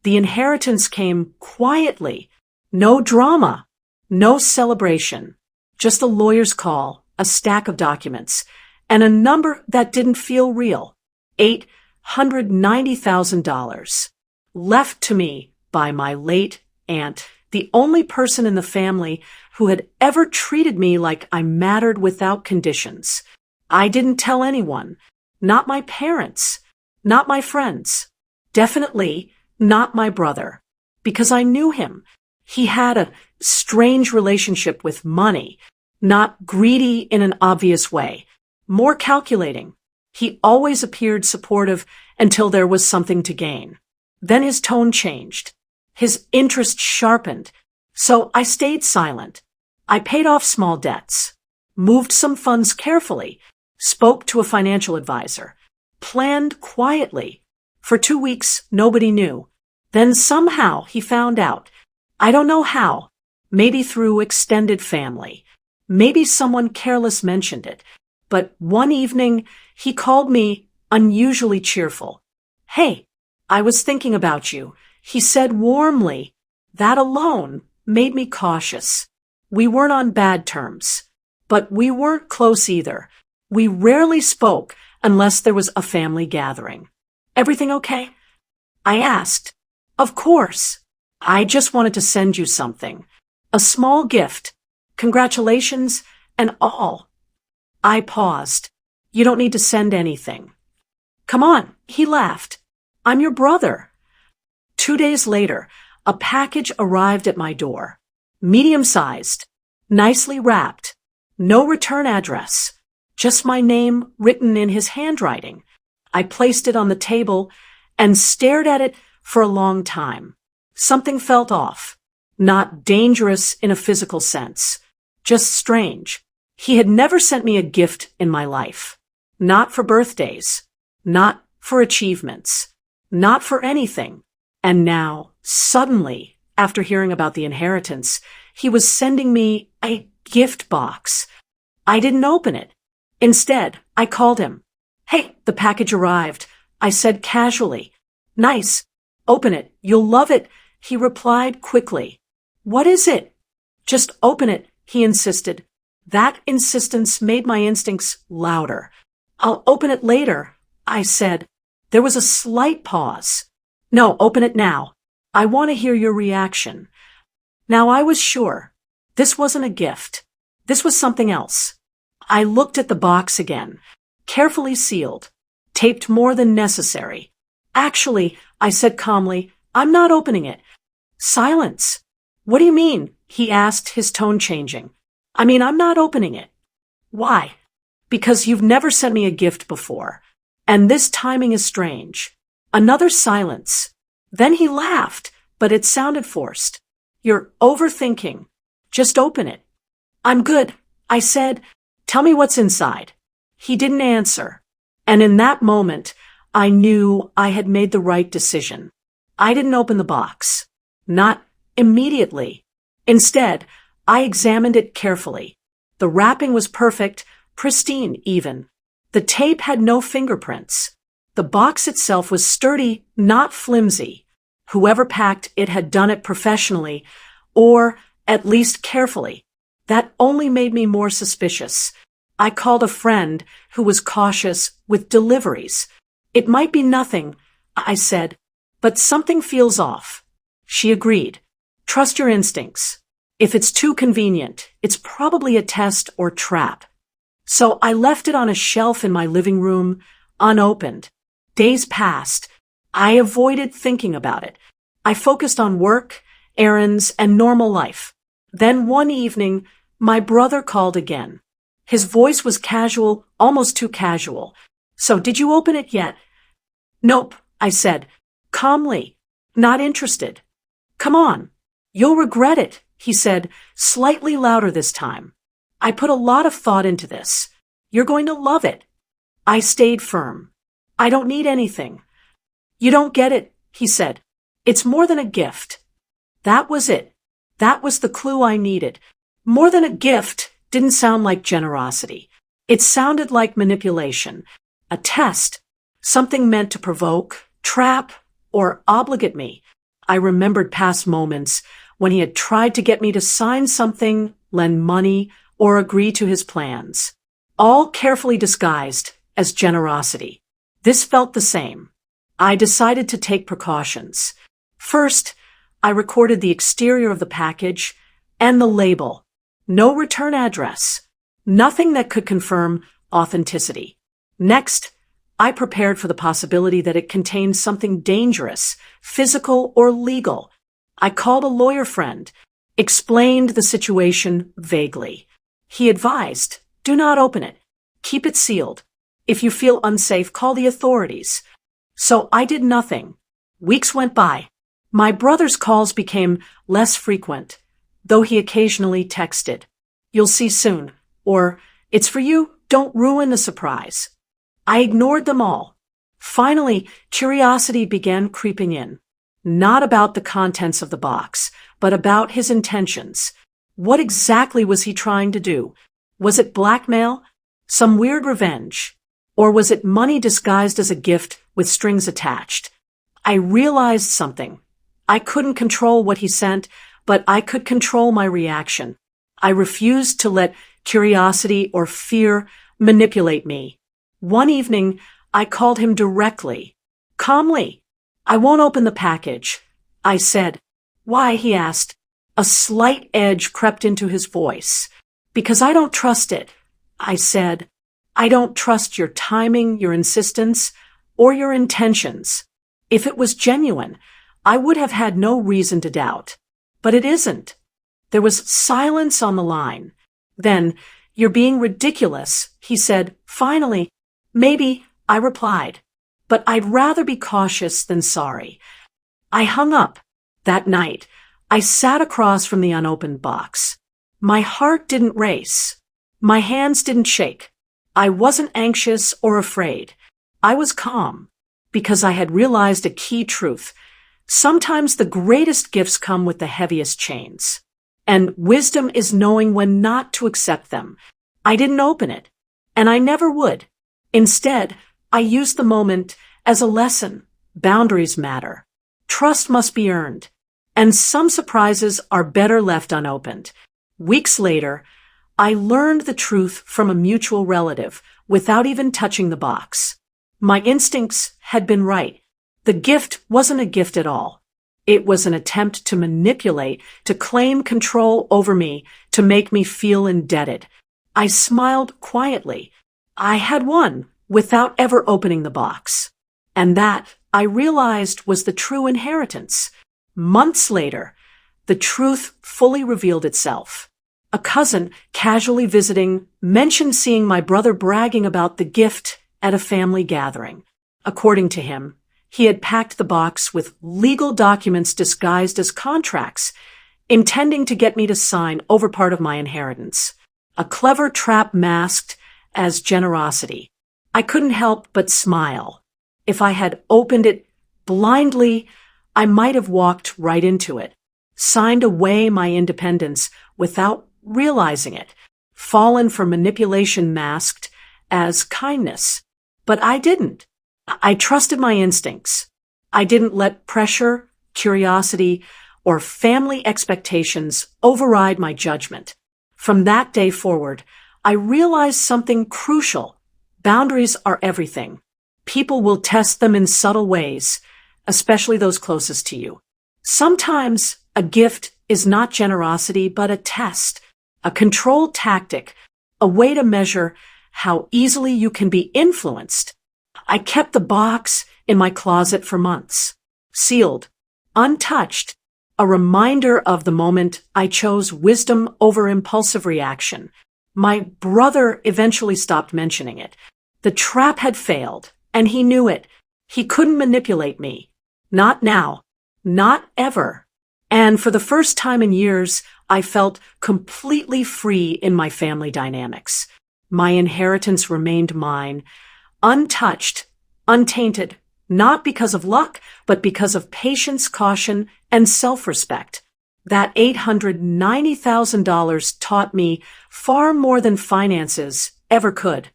The inheritance came quietly. No drama. No celebration. Just a lawyer's call, a stack of documents, and a number that didn't feel real. $890,000. Left to me by my late aunt, the only person in the family who had ever treated me like I mattered without conditions. I didn't tell anyone. Not my parents. Not my friends. Definitely not my brother. Because I knew him. He had a strange relationship with money. Not greedy in an obvious way. More calculating. He always appeared supportive until there was something to gain. Then his tone changed. His interest sharpened. So I stayed silent. I paid off small debts. Moved some funds carefully. Spoke to a financial advisor. Planned quietly. For 2 weeks, nobody knew. Then somehow he found out. I don't know how. Maybe through extended family. Maybe someone careless mentioned it. But one evening, he called me unusually cheerful. "Hey, I was thinking about you," he said warmly. That alone made me cautious. We weren't on bad terms. But we weren't close either. We rarely spoke unless there was a family gathering. "Everything okay?" I asked. "Of course. I just wanted to send you something. A small gift. Congratulations and all." I paused. "You don't need to send anything." "Come on," he laughed. "I'm your brother." 2 days later, a package arrived at my door. Medium-sized. Nicely wrapped. No return address. Just my name written in his handwriting. I placed it on the table and stared at it for a long time. Something felt off. Not dangerous in a physical sense. Just strange. He had never sent me a gift in my life. Not for birthdays. Not for achievements. Not for anything. And now, suddenly, after hearing about the inheritance, he was sending me a gift box. I didn't open it. Instead, I called him. "Hey, the package arrived," I said casually. "Nice. Open it. You'll love it," he replied quickly. "What is it?" "Just open it," he insisted. That insistence made my instincts louder. "I'll open it later," I said. There was a slight pause. "No, open it now. I want to hear your reaction." Now I was sure. This wasn't a gift. This was something else. I looked at the box again. Carefully sealed. Taped more than necessary. "Actually," I said calmly, "I'm not opening it." Silence. "What do you mean?" he asked, his tone changing. "I mean, I'm not opening it." "Why?" "Because you've never sent me a gift before. And this timing is strange." Another silence. Then he laughed, but it sounded forced. "You're overthinking. Just open it." "I'm good," I said. "Tell me what's inside." He didn't answer. And in that moment, I knew I had made the right decision. I didn't open the box. Not immediately. Instead, I examined it carefully. The wrapping was perfect, pristine even. The tape had no fingerprints. The box itself was sturdy, not flimsy. Whoever packed it had done it professionally, or at least carefully. That only made me more suspicious. I called a friend who was cautious with deliveries. "It might be nothing," I said, "but something feels off." She agreed. "Trust your instincts. If it's too convenient, it's probably a test or trap." So I left it on a shelf in my living room, unopened. Days passed. I avoided thinking about it. I focused on work, errands, and normal life. Then one evening, my brother called again. His voice was casual, almost too casual. "So did you open it yet?" "Nope," I said, calmly, not interested. "Come on. You'll regret it," he said, slightly louder this time. "I put a lot of thought into this. You're going to love it." I stayed firm. "I don't need anything." "You don't get it," he said. "It's more than a gift." That was it. That was the clue I needed. More than a gift didn't sound like generosity. It sounded like manipulation. A test. Something meant to provoke, trap, or obligate me. I remembered past moments when he had tried to get me to sign something, lend money, or agree to his plans, all carefully disguised as generosity. This felt the same. I decided to take precautions. First, I recorded the exterior of the package and the label. No return address. Nothing that could confirm authenticity. Next, I prepared for the possibility that it contained something dangerous, physical or legal. I called a lawyer friend, explained the situation vaguely. He advised, do not open it. Keep it sealed. If you feel unsafe, call the authorities. So I did nothing. Weeks went by. My brother's calls became less frequent, though he occasionally texted, "You'll see soon," or "It's for you, don't ruin the surprise." I ignored them all. Finally, curiosity began creeping in. Not about the contents of the box, but about his intentions. What exactly was he trying to do? Was it blackmail? Some weird revenge? Or was it money disguised as a gift with strings attached? I realized something. I couldn't control what he sent, but I could control my reaction. I refused to let curiosity or fear manipulate me. One evening, I called him directly, calmly. "I won't open the package," I said. "Why?" he asked. A slight edge crept into his voice. "Because I don't trust it," I said. "I don't trust your timing, your insistence, or your intentions. If it was genuine, I would have had no reason to doubt. But it isn't." There was silence on the line. Then, "You're being ridiculous," he said. Finally, "Maybe," I replied. "But I'd rather be cautious than sorry." I hung up. That night, I sat across from the unopened box. My heart didn't race. My hands didn't shake. I wasn't anxious or afraid. I was calm, because I had realized a key truth. Sometimes the greatest gifts come with the heaviest chains. And wisdom is knowing when not to accept them. I didn't open it, and I never would. Instead, I used the moment as a lesson. Boundaries matter. Trust must be earned. And some surprises are better left unopened. Weeks later, I learned the truth from a mutual relative without even touching the box. My instincts had been right. The gift wasn't a gift at all. It was an attempt to manipulate, to claim control over me, to make me feel indebted. I smiled quietly. I had won without ever opening the box. And that, I realized, was the true inheritance. Months later, the truth fully revealed itself. A cousin, casually visiting, mentioned seeing my brother bragging about the gift at a family gathering. According to him, he had packed the box with legal documents disguised as contracts, intending to get me to sign over part of my inheritance. A clever trap masked as generosity. I couldn't help but smile. If I had opened it blindly, I might have walked right into it, signed away my independence without realizing it, fallen for manipulation masked as kindness. But I didn't. I trusted my instincts. I didn't let pressure, curiosity, or family expectations override my judgment. From that day forward, I realized something crucial. Boundaries are everything. People will test them in subtle ways, especially those closest to you. Sometimes a gift is not generosity, but a test, a controlled tactic, a way to measure how easily you can be influenced. I kept the box in my closet for months, sealed, untouched, a reminder of the moment I chose wisdom over impulsive reaction. My brother eventually stopped mentioning it. The trap had failed, and he knew it. He couldn't manipulate me. Not now. Not ever. And for the first time in years, I felt completely free in my family dynamics. My inheritance remained mine, untouched, untainted, not because of luck, but because of patience, caution, and self-respect. That $890,000 taught me far more than finances ever could.